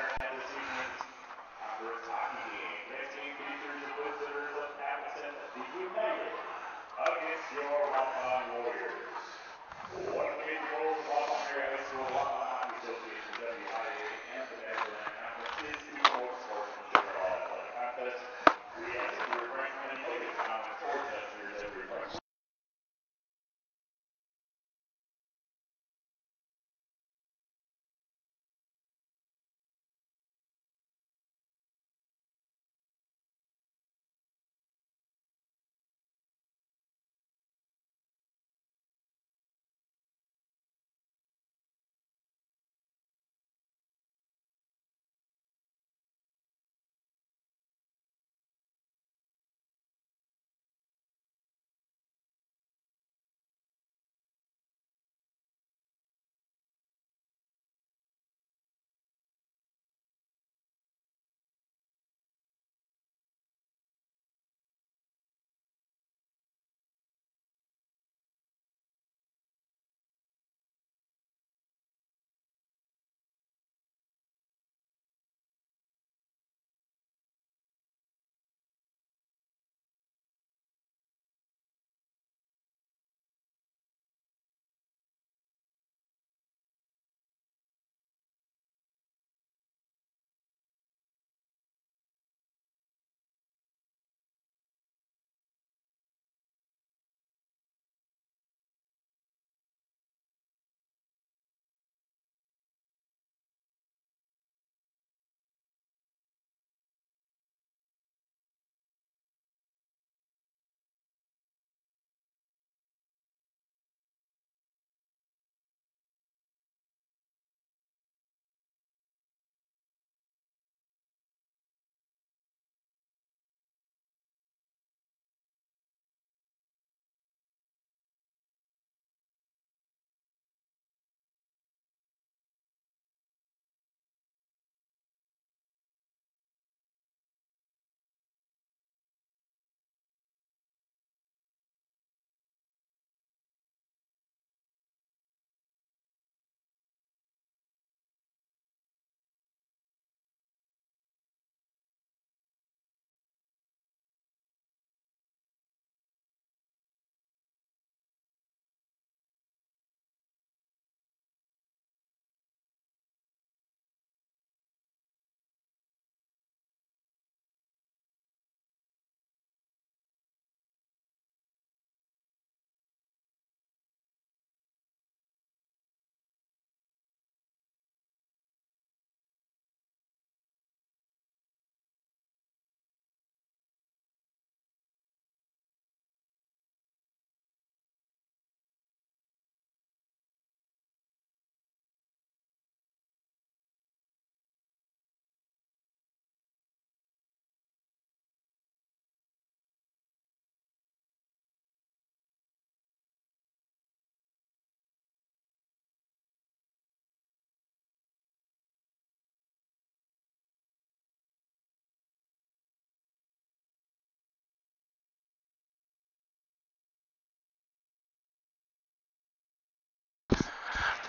This evening's conference hockey game. Next game features the visitors of Appleton, the United, against your Waupun Warriors. One of the major goals of Waupun Area High School Waupun Hockey Association, WIA, and the Appleton Conference is to promote sportsmanship at all athletic contests. We ask that you refrain from any negative comments or gestures as we request.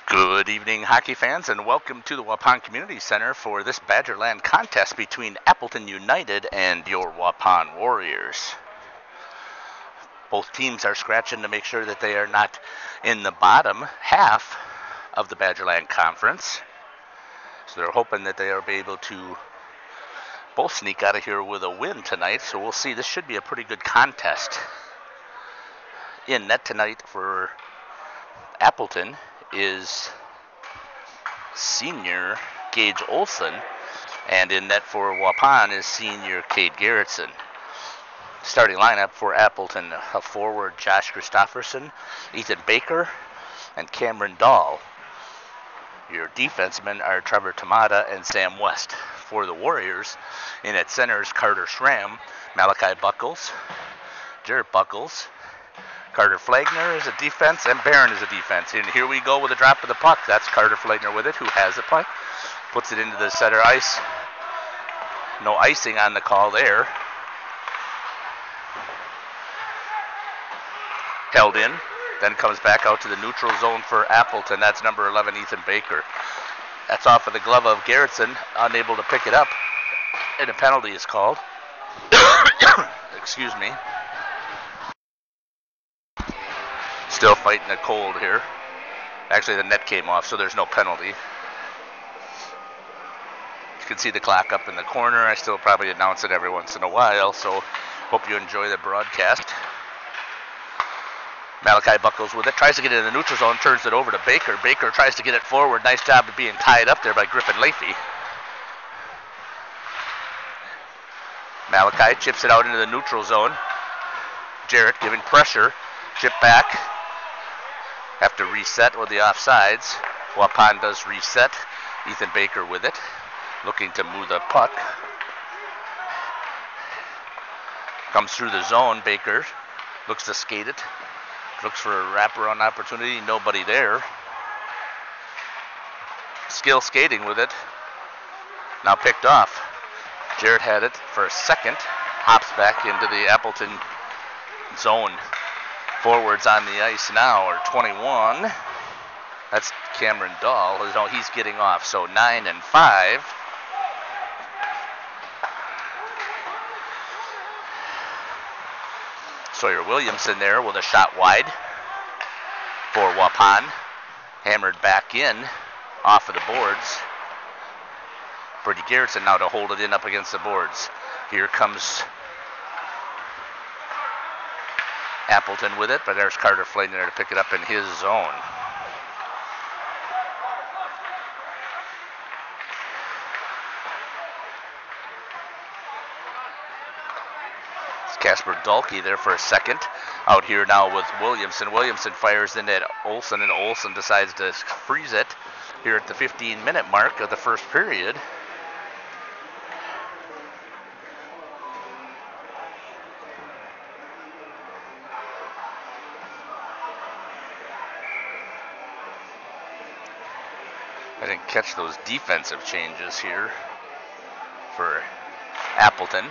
Good evening, hockey fans, and welcome to the Waupun Community Center for this Badgerland contest between Appleton United and your Waupun Warriors. Both teams are scratching to make sure that they are not in the bottom half of the Badgerland Conference. So they're hoping that they will be able to both sneak out of here with a win tonight. So we'll see. This should be a pretty good contest. In net tonight for Appleton is senior Gage Olson, and in net for Waupun is senior Cade Garrettson. Starting lineup for Appleton: a forward Josh Christofferson, Ethan Baker, and Cameron Dahl. Your defensemen are Trevor Tamata and Sam West. For the Warriors, in at centers Carter Schramm, Malachi Buckles, Jarrett Buckles, Carter Flagner is a defense, and Barron is a defense. And here we go with a drop of the puck. That's Carter Flagner with it, who has the puck. Puts it into the center ice. No icing on the call there. Held in. Then comes back out to the neutral zone for Appleton. That's number 11, Ethan Baker. That's off of the glove of Garrettson, unable to pick it up, and a penalty is called. Excuse me. Still fighting a cold here. Actually, the net came off, so there's no penalty. You can see the clock up in the corner. I still probably announce it every once in a while, so hope you enjoy the broadcast. Malachi Buckles with it, tries to get it in the neutral zone, turns it over to Baker. Baker tries to get it forward. Nice job of being tied up there by Griffin Leafy. Malachi chips it out into the neutral zone. Jarrett giving pressure. Chip back. Have to reset with the offsides. Waupun does reset. Ethan Baker with it. Looking to move the puck. Comes through the zone. Baker looks to skate it. Looks for a wraparound opportunity. Nobody there. Skill skating with it. Now picked off. Jarrett had it for a second. Hops back into the Appleton zone. Forwards on the ice now are 21. That's Cameron Dahl. No, he's getting off. So 9 and 5. Sawyer Williamson there with a shot wide for Waupun. Hammered back in off of the boards. Brady Garrettson now to hold it in up against the boards. Here comes Appleton with it, but there's Carter Flayton there to pick it up in his zone. Casper Dahlke there for a second. Out here now with Williamson. Williamson fires in at Olsen, and Olsen decides to freeze it here at the 15-minute mark of the first period. I didn't catch those defensive changes here for Appleton.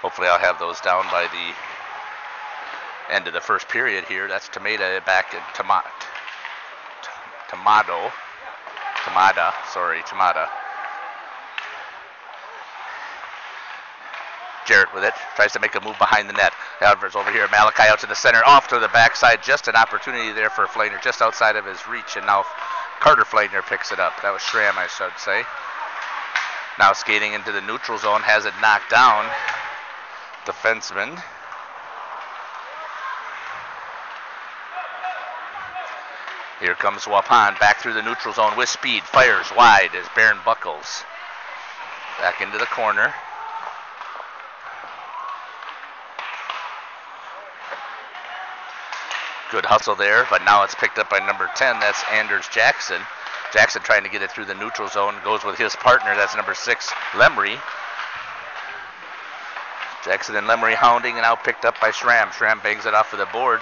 Hopefully I'll have those down by the end of the first period here. That's Tamada back at Tamada. Jarrett with it, tries to make a move behind the net. Alvarez over here, Malachi out to the center, off to the backside, just an opportunity there for Flayner, just outside of his reach, and now Carter Flayner picks it up. That was Schramm, I should say. Now skating into the neutral zone, has it knocked down. Defenseman. Here comes Waupun back through the neutral zone with speed. Fires wide as Baron Buckles. Back into the corner. Good hustle there, but now it's picked up by number 10. That's Anders Jackson. Jackson trying to get it through the neutral zone. Goes with his partner. That's number 6, Lemry. Jackson and Lemry hounding, and now picked up by Schramm. Schramm bangs it off of the board.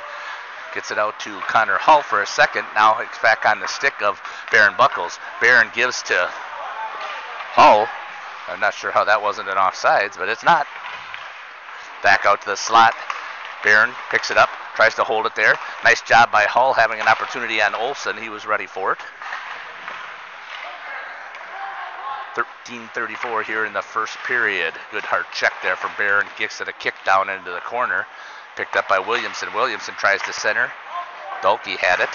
Gets it out to Connor Hull for a second. Now it's back on the stick of Baron Buckles. Baron gives to Hull. I'm not sure how that wasn't an offsides, but it's not. Back out to the slot. Baron picks it up, tries to hold it there. Nice job by Hull having an opportunity on Olsen. He was ready for it. 13:34 here in the first period. Good hard check there from Barron. Gets it a kick down into the corner. Picked up by Williamson. Williamson tries to center. Dahlke had it.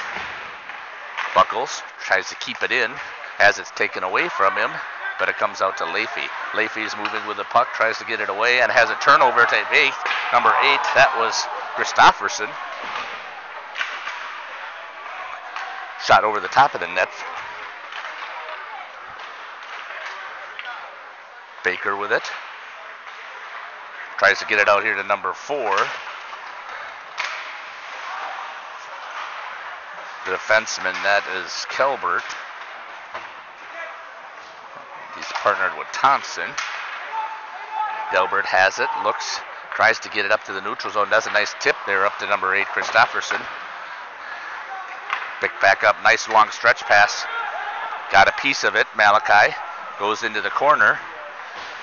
Buckles tries to keep it in as it's taken away from him, but it comes out to Leafy. Leafy's moving with the puck, tries to get it away, and has a turnover to number 8. That was Christofferson. Shot over the top of the net. Baker with it. Tries to get it out here to number 4. The defenseman, that is Kelbert. He's partnered with Thompson. Delbert has it, looks, tries to get it up to the neutral zone. Does a nice tip there up to number 8, Christofferson. Picked back up, nice long stretch pass. Got a piece of it, Malachi. Goes into the corner.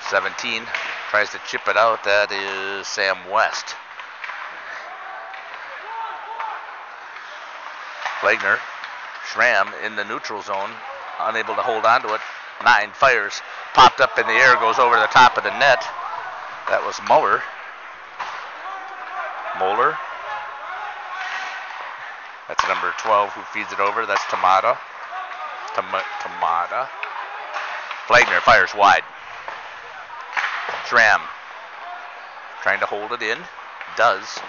17, tries to chip it out. That is Sam West. Flagner, Schramm in the neutral zone, unable to hold on to it. 9 fires. Popped up in the air, goes over the top of the net. That was Moeller. That's number 12 who feeds it over. That's Tamada. Flagner fires wide. Schramm trying to hold it in. Does.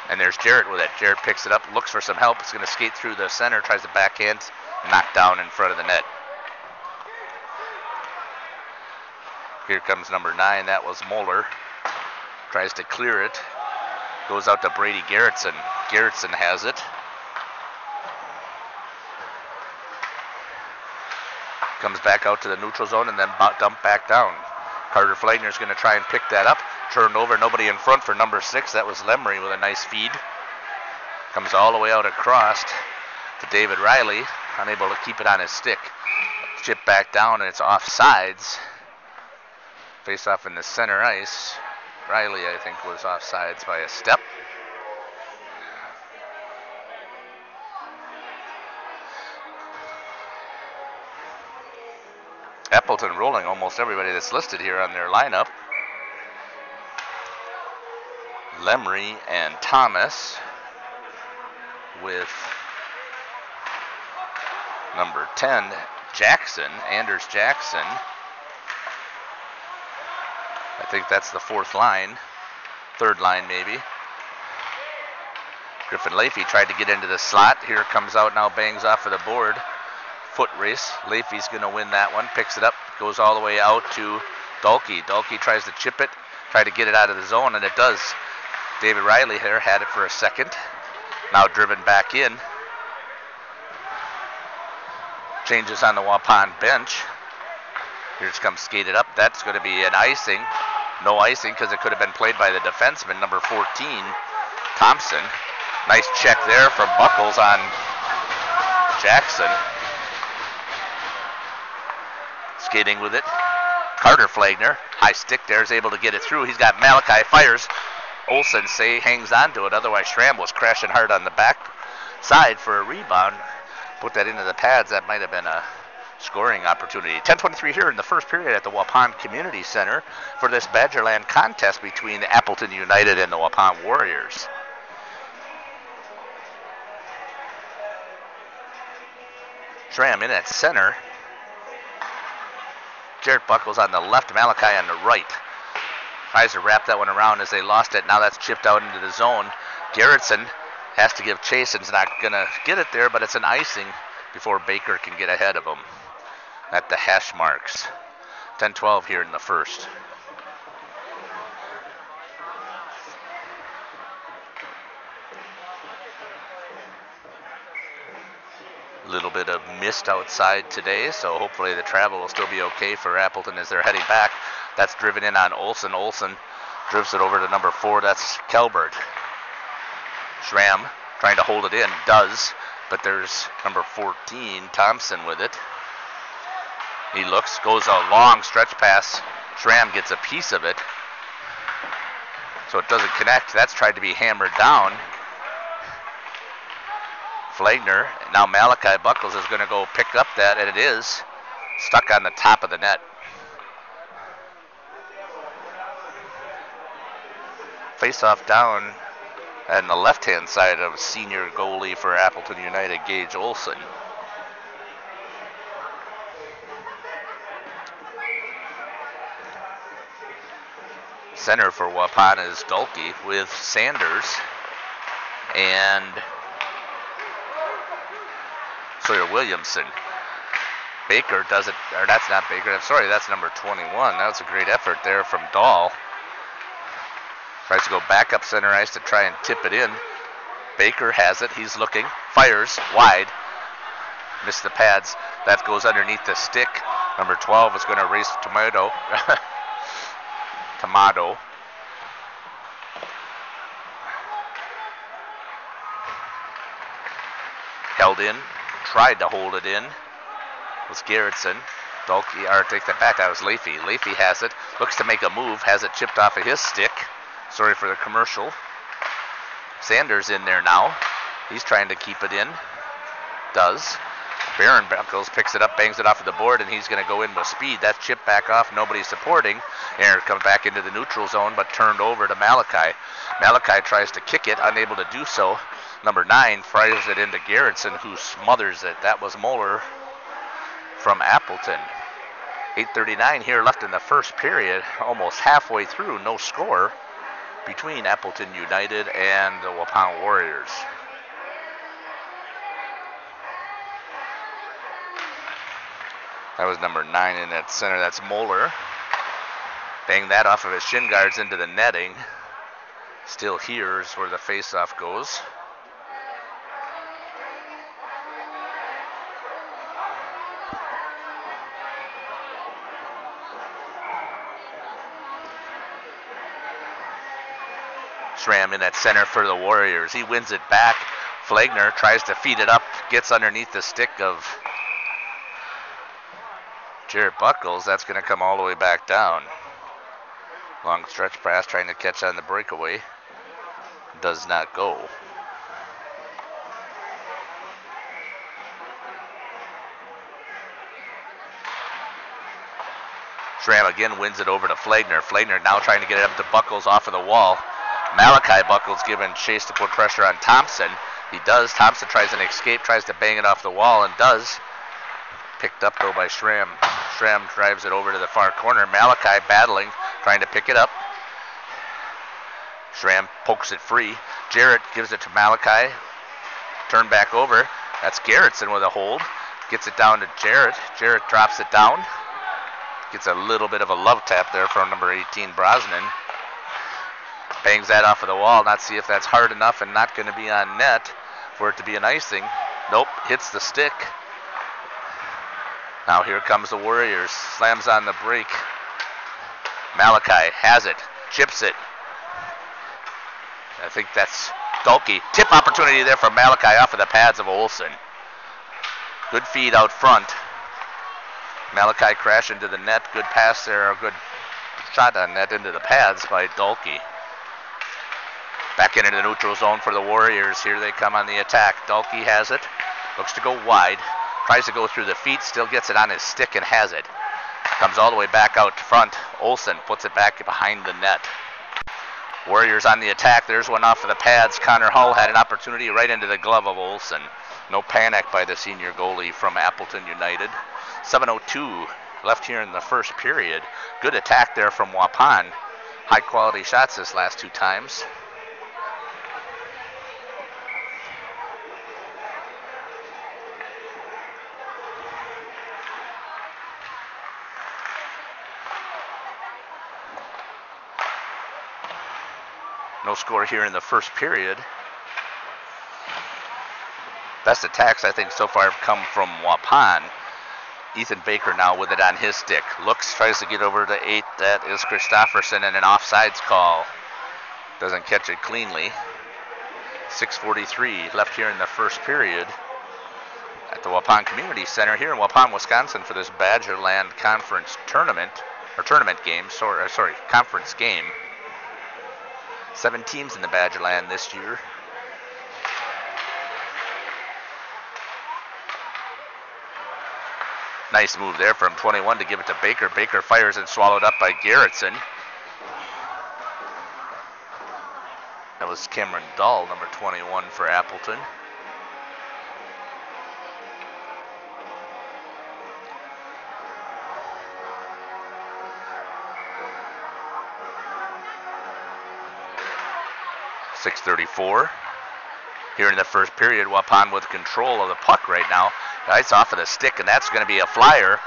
And there's Jarrett with it. Jarrett picks it up, looks for some help. It's going to skate through the center, tries to backhand, knocked down in front of the net. Here comes number 9. That was Moeller. Tries to clear it. Goes out to Brady Garrettson. Garrettson has it. Comes back out to the neutral zone and then dumped back down. Carter Flagner's going to try and pick that up. Turned over, nobody in front for number 6. That was Lemery with a nice feed. Comes all the way out across to David Riley, unable to keep it on his stick. Chip back down and it's offsides. Face off in the center ice. Riley, I think, was offsides by a step. Appleton rolling almost everybody that's listed here on their lineup. Lemery and Thomas with number 10, Jackson, Anders Jackson. I think that's the 4th line, 3rd line maybe. Griffin Leafy tried to get into the slot. Here it comes out now, bangs off of the board. Foot race. Leafy's going to win that one. Picks it up, goes all the way out to Dalkey. Dalkey tries to chip it, try to get it out of the zone, and it does. David Riley here had it for a second. Now driven back in. Changes on the Waupun bench. Here it comes skated up. That's going to be an icing. No icing because it could have been played by the defenseman, number 14, Thompson. Nice check there from Buckles on Jackson. Skating with it. Carter Flagner, high stick there, is able to get it through. He's got Malachi, fires. Olsen hangs on to it. Otherwise, Schramm was crashing hard on the back side for a rebound. Put that into the pads. That might have been a scoring opportunity. 10:23 here in the first period at the Waupun Community Center for this Badgerland contest between the Appleton United and the Waupun Warriors. Schramm in at center. Jarrett Buckles on the left, Malachi on the right. Tries to wrap that one around as they lost it. Now that's chipped out into the zone. Garrettson has to give chase and is not going to get it there, but it's an icing before Baker can get ahead of him at the hash marks. 10-12 here in the first. A little bit of mist outside today, so hopefully the travel will still be okay for Appleton as they're heading back. That's driven in on Olsen. Olsen drifts it over to number 4. That's Kelbert. Schramm trying to hold it in. Does, but there's number 14, Thompson, with it. He looks, goes a long stretch pass. Schramm gets a piece of it, so it doesn't connect. That's tried to be hammered down. Flagner, now Malachi Buckles is going to go pick up that, and it is stuck on the top of the net. Face-off down on the left-hand side of senior goalie for Appleton United, Gage Olsen. Center for Waupun is Dalkey with Sanders and Sawyer Williamson. Baker does it, or that's not Baker, I'm sorry, that's number 21. That was a great effort there from Dahl. Tries to go back up center ice to try and tip it in. Baker has it, he's looking, fires wide, missed the pads. That goes underneath the stick. Number 12 is going to race Tomato. Held in, tried to hold it in. Was Garrettson. Dalkey, or take that back, that was Leafy. Leafy has it, looks to make a move, has it chipped off of his stick. Sorry for the commercial. Sanders in there now. He's trying to keep it in. Does. Baron Buckles picks it up, bangs it off of the board, and he's going to go in with speed. That chip back off, nobody supporting. Aaron comes back into the neutral zone, but turned over to Malachi. Malachi tries to kick it, unable to do so. Number 9 fires it into Garrettson, who smothers it. That was Moeller from Appleton. 8:39 here left in the first period, almost halfway through, no score between Appleton United and the Waupun Warriors. That was number 9 in that center. That's Moeller. Bang that off of his shin guards into the netting. Still here is where the faceoff goes. Schramm in that center for the Warriors. He wins it back. Flagner tries to feed it up, gets underneath the stick of Jarrett Buckles. That's going to come all the way back down. Long stretch pass trying to catch on the breakaway. Does not go. Schramm again wins it over to Flagner. Flagner now trying to get it up to Buckles off of the wall. Malachi Buckles giving chase to put pressure on Thompson. He does. Thompson tries an escape, tries to bang it off the wall, and does. Picked up, though, by Schramm. Schramm drives it over to the far corner. Malachi battling, trying to pick it up. Schramm pokes it free. Jarrett gives it to Malachi. Turn back over. That's Garrettson with a hold. Gets it down to Jarrett. Jarrett drops it down. Gets a little bit of a love tap there from number 18, Brosnan. Bangs that off of the wall. Not see if that's hard enough and not going to be on net for it to be an icing. Nope, hits the stick. Now here comes the Warriors. Slams on the break. Malachi has it. Chips it. I think that's Dulke. Tip opportunity there for Malachi off of the pads of Olsen. Good feed out front. Malachi crash into the net. Good pass there. A good shot on net into the pads by Dulke. Back into the neutral zone for the Warriors. Here they come on the attack. Dulke has it. Looks to go wide. Tries to go through the feet. Still gets it on his stick and has it. Comes all the way back out front. Olsen puts it back behind the net. Warriors on the attack. There's one off of the pads. Connor Hull had an opportunity right into the glove of Olsen. No panic by the senior goalie from Appleton United. 7:02 left here in the first period. Good attack there from Waupun. High quality shots this last two times. No score here in the first period. Best attacks, I think, so far have come from Waupun. Ethan Baker now with it on his stick. Looks, tries to get over to 8. That is Christofferson, and an offsides call. Doesn't catch it cleanly. 6:43 left here in the first period at the Waupun Community Center here in Waupun, Wisconsin for this Badgerland Conference tournament, or tournament game, sorry, conference game. 7 teams in the Badgerland this year. Nice move there from 21 to give it to Baker. Baker fires and swallowed up by Garrettson. That was Cameron Dahl, number 21 for Appleton. .634 here in the first period. Waupun with control of the puck right now. It's off of the stick, and that's going to be a flyer.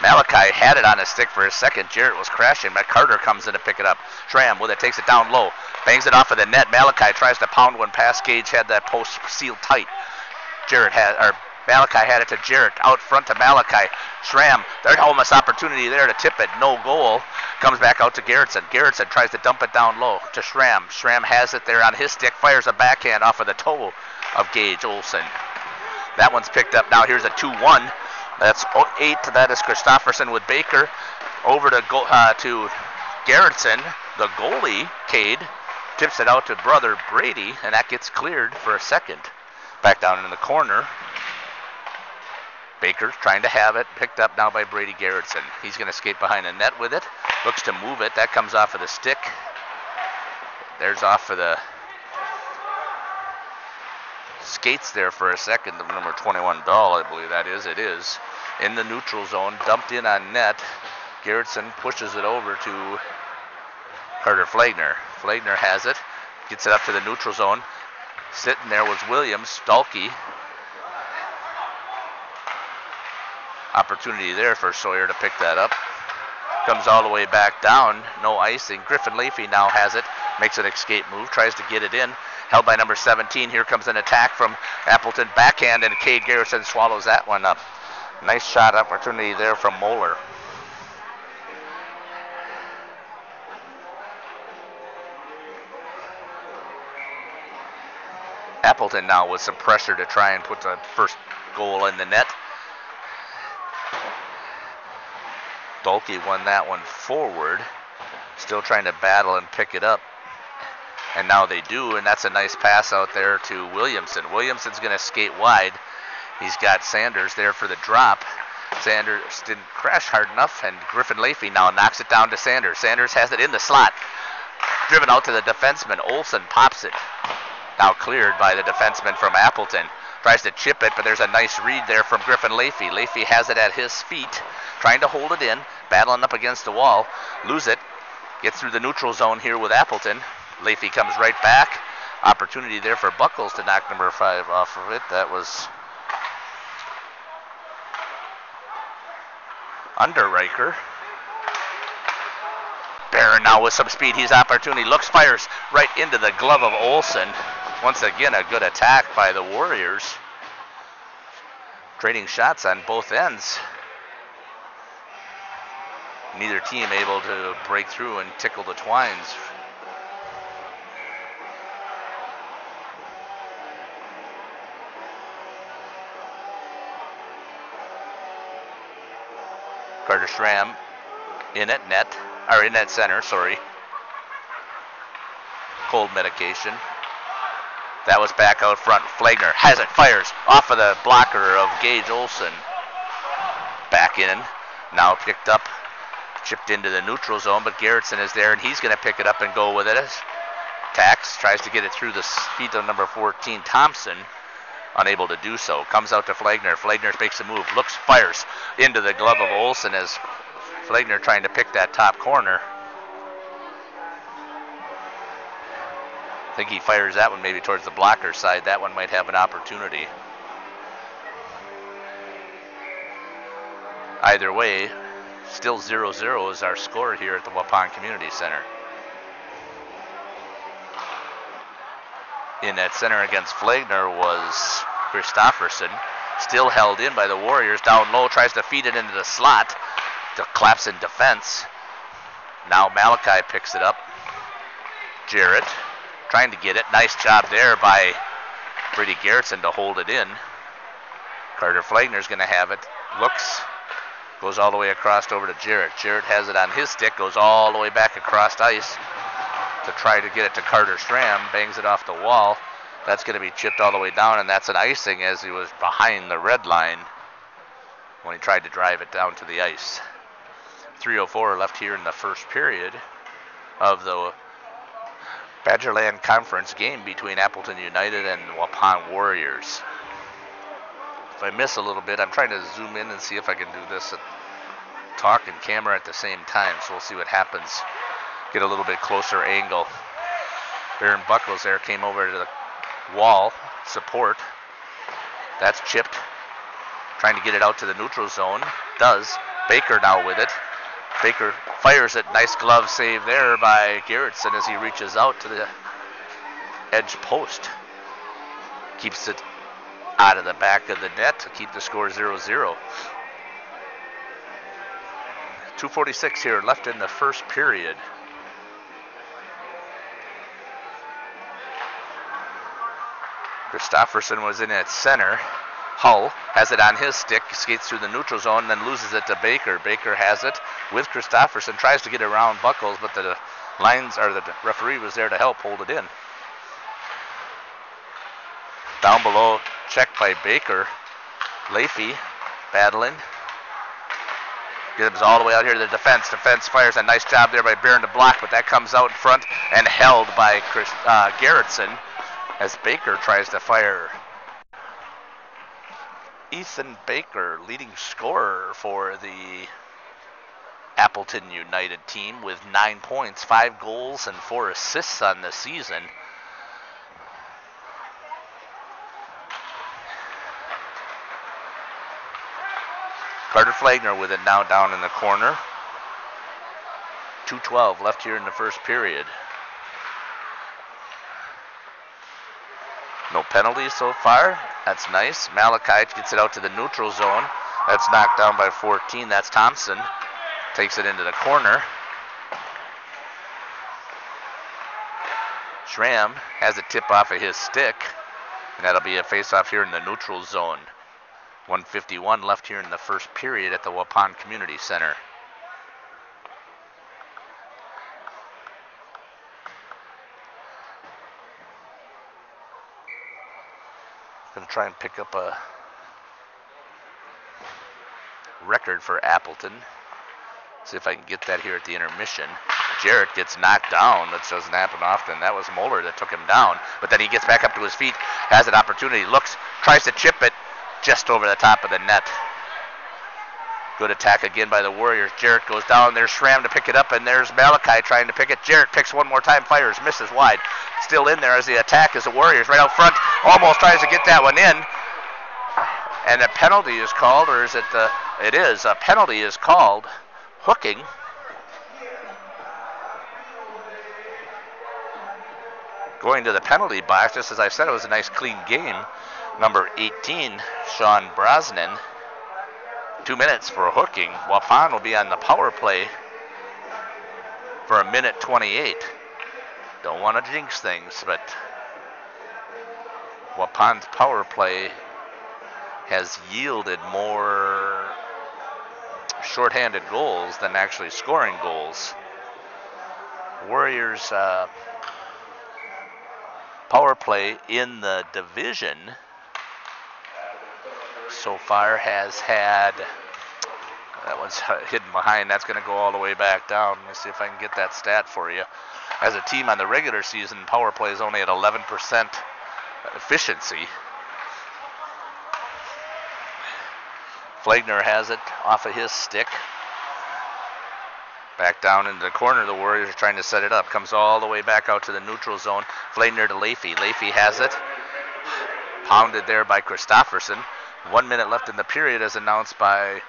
Malachi had it on his stick for a second. Jarrett was crashing, but Carter comes in to pick it up. Schramm with it, takes it down low, bangs it off of the net. Malachi tries to pound one past. Gage had that post sealed tight. Malachi had it to Jarrett, out front to Malachi. Schramm, there's almost opportunity there to tip it. No goal. Comes back out to Garrettson. Garrettson tries to dump it down low to Schramm. Schramm has it there on his stick, fires a backhand off of the toe of Gage Olsen. That one's picked up. Now here's a 2-1. That's 8. That is Christofferson with Baker. Over to Garrettson. The goalie, Cade, tips it out to brother Brady, and that gets cleared for a second. Back down in the corner. Baker trying to have it, picked up now by Brady Garrettson. He's going to skate behind the net with it, looks to move it. That comes off of the stick. There's off of the skates there for a second. The number 21 Dahl, I believe that is. It is in the neutral zone, dumped in on net. Garrettson pushes it over to Carter Flagner. Flagner has it, gets it up to the neutral zone. Sitting there was Williams, Dalkey. Opportunity there for Sawyer to pick that up. Comes all the way back down, no icing. Griffin Leafy now has it, makes an escape move, tries to get it in. Held by number 17. Here comes an attack from Appleton. Backhand, and Cade Garrison swallows that one up. Nice shot opportunity there from Moeller. Appleton now with some pressure to try and put the first goal in the net. Dalkey won that one forward. Still trying to battle and pick it up. And now they do, and that's a nice pass out there to Williamson. Williamson's going to skate wide. He's got Sanders there for the drop. Sanders didn't crash hard enough, and Griffin Leafy now knocks it down to Sanders. Sanders has it in the slot. Driven out to the defenseman. Olsen pops it. Now cleared by the defenseman from Appleton. Tries to chip it, but there's a nice read there from Griffin Leafy. Leafy has it at his feet, trying to hold it in, battling up against the wall. Lose it. Gets through the neutral zone here with Appleton. Leafy comes right back. Opportunity there for Buckles to knock number 5 off of it. That was Underreicher. Barron now with some speed. He's opportunity. Looks, fires right into the glove of Olsen. Once again, a good attack by the Warriors. Trading shots on both ends. Neither team able to break through and tickle the twines. Carter Schramm in at net, or in at center, sorry. Cold medication. That was back out front. Flagner has it, fires off of the blocker of Gage Olsen. Back in, now picked up, chipped into the neutral zone, but Garrettson is there, and he's going to pick it up and go with it. Tax tries to get it through the feet of number 14, Thompson. Unable to do so. Comes out to Flagner. Flagner makes a move. Looks, fires into the glove of Olsen as Flagner trying to pick that top corner. I think he fires that one maybe towards the blocker side. That one might have an opportunity. Either way, still 0-0 is our score here at the Waupun Community Center. In that center against Flagner was Christofferson, still held in by the Warriors. Down low, tries to feed it into the slot. Claps in defense. Now Malachi picks it up. Jarrett trying to get it. Nice job there by Brady Garrettson to hold it in. Carter Flagner's going to have it. Looks, goes all the way across over to Jarrett. Jarrett has it on his stick, goes all the way back across ice to try to get it to Carter Schramm, bangs it off the wall. That's going to be chipped all the way down, and that's an icing as he was behind the red line when he tried to drive it down to the ice. 3:04 left here in the first period of the Badgerland Conference game between Appleton United and Waupun Warriors. If I miss a little bit, I'm trying to zoom in and see if I can do this, talk and camera at the same time, so we'll see what happens. Get a little bit closer angle. Baron Buckles there came over to the wall, support. That's chipped. Trying to get it out to the neutral zone. Does. Baker now with it. Baker fires it. Nice glove save there by Garrettson as he reaches out to the edge post. Keeps it out of the back of the net to keep the score 0-0. 2:46 here left in the first period. Christofferson was in at center. Hull has it on his stick, skates through the neutral zone, then loses it to Baker. Baker has it with Christofferson, tries to get around Buckles, but the referee was there to help hold it in. Down below, checked by Baker. Leafy battling. Gibbs all the way out here to the defense. Defense fires a nice job there by Barron to block, but that comes out in front and held by Garrettson as Baker tries to fire. Ethan Baker, leading scorer for the Appleton United team with 9 points, 5 goals, and 4 assists on the season. Carter Flagner with it now down in the corner. 2:12 left here in the first period. No penalties so far. That's nice. Malachi gets it out to the neutral zone. That's knocked down by 14. That's Thompson. Takes it into the corner. Schramm has a tip off of his stick. And that'll be a face-off here in the neutral zone. 1:51 left here in the first period at the Waupun Community Center. Going to try and pick up a record for Appleton. See if I can get that here at the intermission. Jarrett gets knocked down. That doesn't happen often. That was Moeller that took him down. But then he gets back up to his feet, has an opportunity, looks, tries to chip it just over the top of the net. Good attack again by the Warriors. Jarrett goes down. There's Schramm to pick it up, and there's Malachi trying to pick it. Jarrett picks one more time, fires, misses wide. Still in there as the attack is the Warriors right out front. Almost tries to get that one in. And a penalty is called, or is it it is. A penalty is called. Hooking. Going to the penalty box, just as I said, it was a nice clean game. Number 18, Sean Brosnan. 2 minutes for hooking. Waupun will be on the power play for 1:28. Don't want to jinx things, but Waupun's power play has yielded more shorthanded goals than actually scoring goals. Warriors power play in the division so far has had, that one's hidden behind, that's going to go all the way back down. Let me see if I can get that stat for you. As a team on the regular season, power play is only at 11% efficiency. Flagner has it off of his stick. Back down into the corner, the Warriors are trying to set it up. Comes all the way back out to the neutral zone. Flagner to Leafy. Leafy has it. Pounded there by Christofferson. 1 minute left in the period as announced by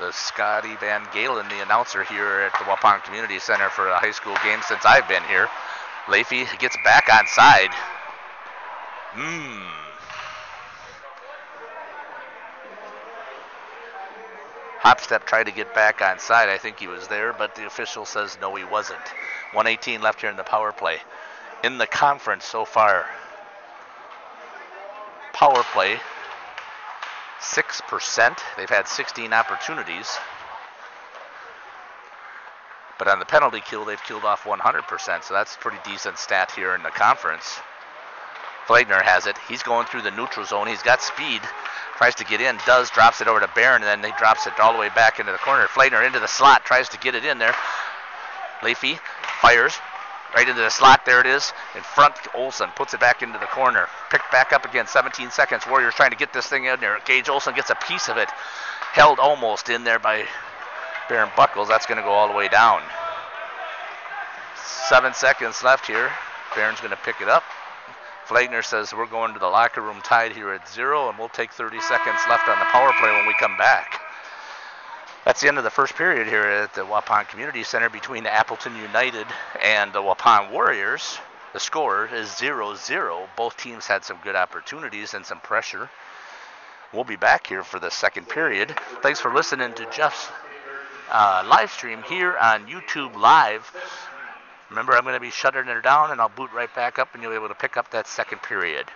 the Scotty Van Galen, the announcer here at the Waupun Community Center for a high school game since I've been here. Leafy gets back on side. Hopstep tried to get back on side. I think he was there, but the official says no, he wasn't. 1:18 left here in the power play. In the conference so far, power play, 6%. They've had 16 opportunities. But on the penalty kill, they've killed off 100%, so that's a pretty decent stat here in the conference. Flagner has it. He's going through the neutral zone. He's got speed. Tries to get in, drops it over to Barron, and then he drops it all the way back into the corner. Flagner into the slot, tries to get it in there. Leafy fires right into the slot. There it is. In front, Olsen puts it back into the corner. Picked back up again, 17 seconds. Warriors trying to get this thing in there. Gage Olsen gets a piece of it. Held almost in there by Barron Buckles. That's going to go all the way down. 7 seconds left here. Barron's going to pick it up. Flagner says we're going to the locker room tied here at 0, and we'll take 30 seconds left on the power play when we come back. That's the end of the first period here at the Waupun Community Center between Appleton United and the Waupun Warriors. The score is 0-0. Both teams had some good opportunities and some pressure. We'll be back here for the second period. Thanks for listening to Jeff's live stream here on YouTube Live. Remember, I'm going to be shutting it down, and I'll boot right back up, and you'll be able to pick up that second period.